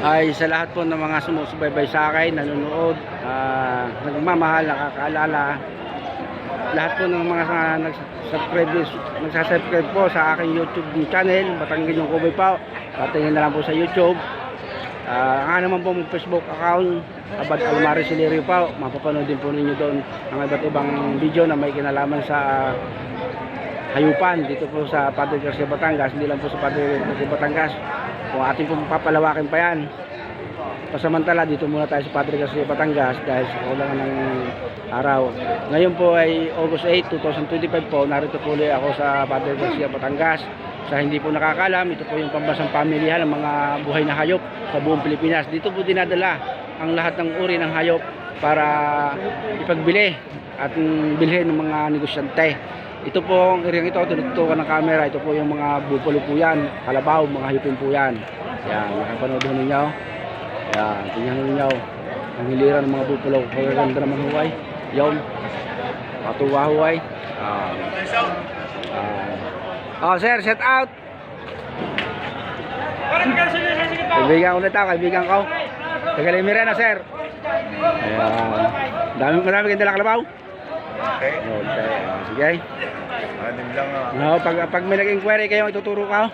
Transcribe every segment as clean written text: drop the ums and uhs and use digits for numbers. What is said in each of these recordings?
ay sa lahat po ng mga sumusubaybay sa akin, nanonood, nagmamahal, nakakaalala, lahat po ng mga nagsasubscribe po sa aking YouTube channel, Batangginyong Cowboy po, patingin na lang po sa YouTube. Ang naman po mong Facebook account, Abad Almaris Silerio po, mapapanood din po ninyo doon ang iba't ibang video na may kinalaman sa hayupan dito po sa Padre Garcia, Batangas. Hindi lang po sa Padre Garcia, Batangas, kung ating po papalawakin pa yan. Pasamantala dito muna tayo sa Padre Garcia, Batangas dahil sa kulangan ng araw. Ngayon po ay August 8, 2025 po. Narito po ulit ako sa Padre Garcia, Batangas. Sa hindi po nakakalam, ito po yung pambansang pamilyahan ng mga buhay na hayop sa buong Pilipinas. Dito po dinadala ang lahat ng uri ng hayop para ipagbili at bilhin ng mga negosyante. Ito po, ang area ito, tinutukan ng camera, ito po yung mga bupalo po yan, kalabaw, mga hayupin po yan. Yan, makapanood ninyo. Yan, tingnan ninyo. Ang hiliran ng mga bupalo, kagaganda naman huway. Yon, patuwa huway. Oh, sir, set out. Kaibigan ulit ako, kaibigan ko. Tagalimira na, sir. Ayan. Marami kang dalang kalabaw. Okay. Okay. Sige. Anim lang No, pag may nag-inquiry kayo, ituturo ka.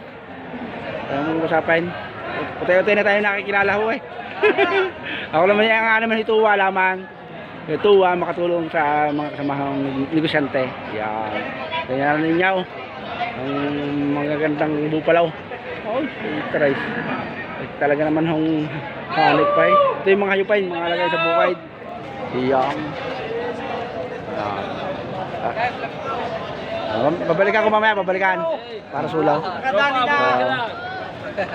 Ayaw mong usapin. Utay-utay na tayo nakikilala ho eh. Ako naman yung naman ituwa lamang. Ituwa makatulong sa mga kasamahang negosyante. Yan. Tingnan ninyo. Ang mga gandang bupalaw. Oh, try. Talaga naman hong halik pa eh. Ito yung mga hayupay, mga lagay sa bukid. Yan. Babalikan ko mamaya, babalikan para sulaw.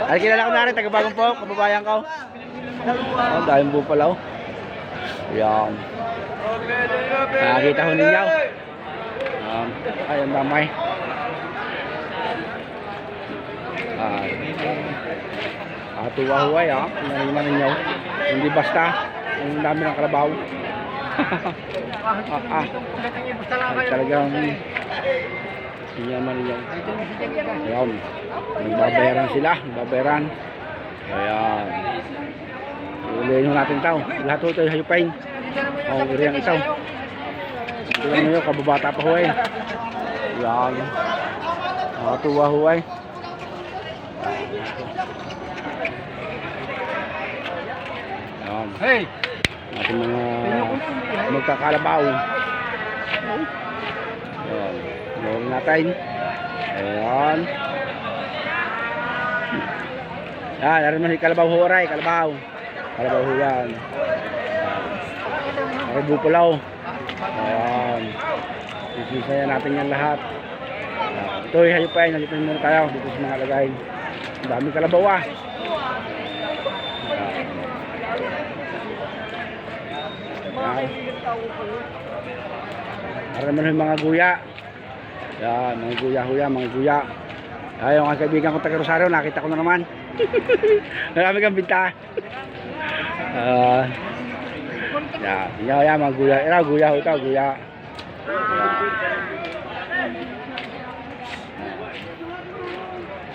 Ay, kilala ko na rin, taga-Bagong po, kababayan ko. Dahil bupalaw. Yan. Nakakita ko ninyo. Ayun damay. Tuwa-huway ha. Nariman ninyo. Hindi basta. Ang dami ng kalabaw. Talagang yaman yan. Ayan, nagbabayaran sila, nagbabayaran. Ayan, ulihin natin tao. Lahat ito ay hayupain. O, iriyang itaw. Tignan mo yun, kababata pa huway. Ayan, nakatuwa huway. Ayan, hey, ating mga magkakalabaw. Ayan, gawin natin. Ayan. Ayan, narin mo si kalabaw huray, kalabaw. Kalabaw huyan. Ayan, bupulaw. Ayan. Sisisayan natin yan lahat. Ayan. Ito ay hayupain, hayupain muna tayo dito sa mga lagay. Ang daming kalabaw ah. Para naman yung mga guya. Yan, mga guya-huya, mga guya. Ay, yung kaibigan ko taga Rosario, nakita ko na naman. Marami kang binta. Yan, mga guya. Ira, guya ho ito, guya.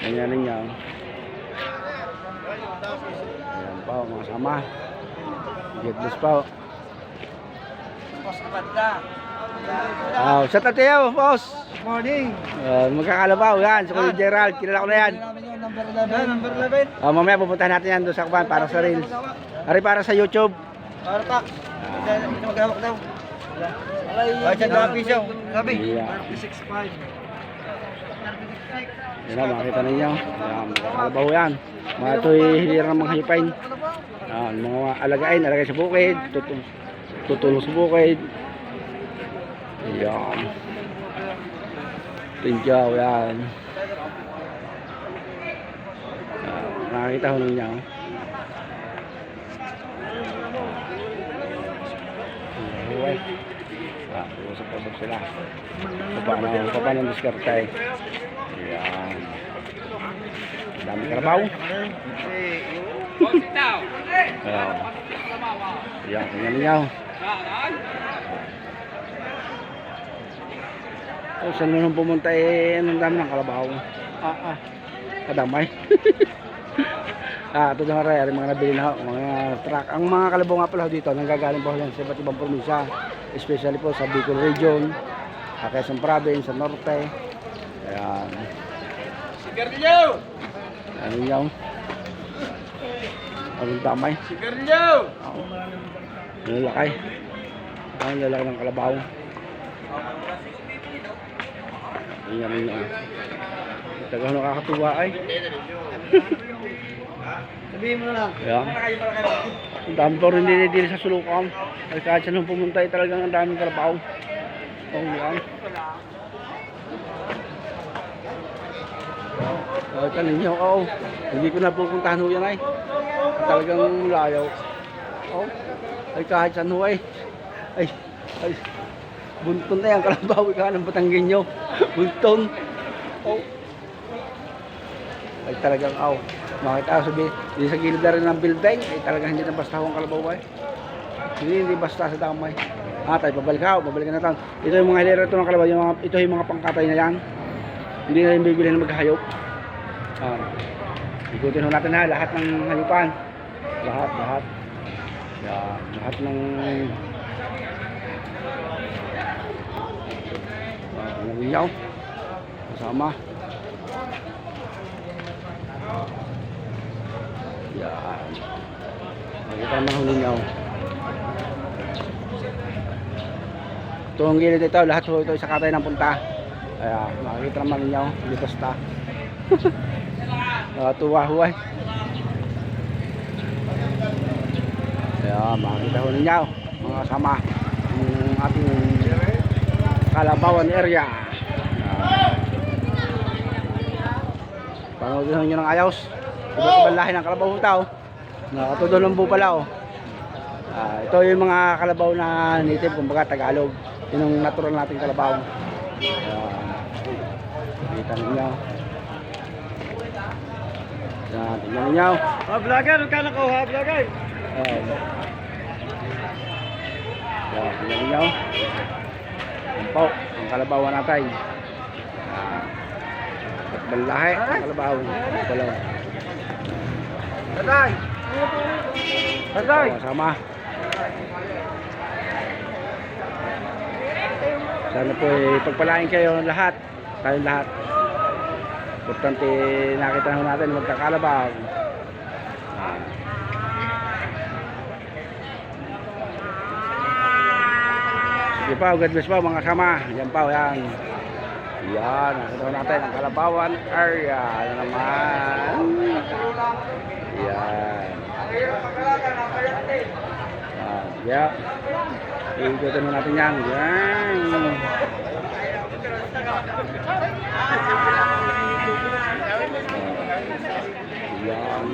Ganyan ninyo. Ayan pa, mga sama. Getless pa. Shout out to you, boss. Good morning. Magkakalabaw yan, sa Kuya Gerald, kilala ko na yan. Number 11. Mamaya pupuntahan natin yan doon sa kuban para sa reels. Ari para sa YouTube. Para pak. Ito maghawak daw. Ay, siya daw piso. Sabi. 65. Yan na, makikita ninyo. Magkakalabaw yan. Mga ito'y hilira ng mga hipain. Mga alagain, alagay sa bukid. Tutulong sa bukid. Yan. Tinjaw yan. Nakakita ko ninyo. Usap-usap sila. Paano ang diskarte. Yan. Dami karabaw. Yan, tingnan ninyo. Saan mo nung pumunta eh, anong dami ng kalabaw. Kadamay. Ito na rin, mga nabili na ho, mga truck. Ang mga kalabaw nga pala ho dito, nanggagaling po yan sa iba't ibang probinsya. Especially po sa Bicol Region, sa Quezon Province, sa Norte. Ayan. Sigarilyo! Ano yun? Anong damay? Sigarilyo! Oo. Lalakay. Ang lalaki ng kalabaw. Ayan yun. Taga nakakatuwa ay. Sabihin mo na lang. Ayan. Ang dami pa rin dinidili sa Sulukan. Ay kahit saan nung pumunta ay talagang ang daming kalabaw. Yan. Kanin niyo, oo. Hindi ko na pupuntahan ho yan ay. Talagang layaw. Oo. Ay kahit saan ho ay. Ay. Bunton na yan, kalabaw. Ika ng Batanggin nyo. Bunton. Oo. Ay talagang aw. Makita sabi, hindi sa gilid na rin ng building. Ay talagang hindi na basta ho ang kalabaw ay. Hindi basta sa damay. Tayo babalikan na tayo. Ito yung mga hilera ito ng kalabaw. Ito yung mga pangkatay na yan. Hindi na yung bibili na maghahayop. Ikutin ho natin ha, lahat ng hayupan. Lahat. Yan, lahat ng nangiyaw. Kasama. Yan. Makita naman ho ninyo. Ito ang gilid ito, lahat ho ito sa katay ng punta. Ayan, makikita naman ninyo, hindi basta. Nakatuwa ho ay. Ayan, makikita ho ninyo, mga kasama yung ating Kalabawan area. Panoodin nyo ng ayos. Iba't ibang lahi ng kalabaw tao. Nakatudulong po pala oh. Ito yung mga kalabaw na native, kumbaga Tagalog. Yun ang natural nating kalabaw. Kita ninyo. Tingnan ninyo. Vlogger, huwag ka na ko ha, vlogger. Tingnan ninyo. Yan po, ang kalabawan natin. At balahe, ang kalabaw. Tatay! Tatay! Sama. Sana po pagpalain kayo lahat. Tayong lahat. Importante nakita natin magkakalabaw. Sige pa, God bless pa mga kasama. Yan pa, yan. Yan, nakita natin ang Kalabawan area. Ano naman? Yan. Yan. Ikutin natin yan. Yan. Yan.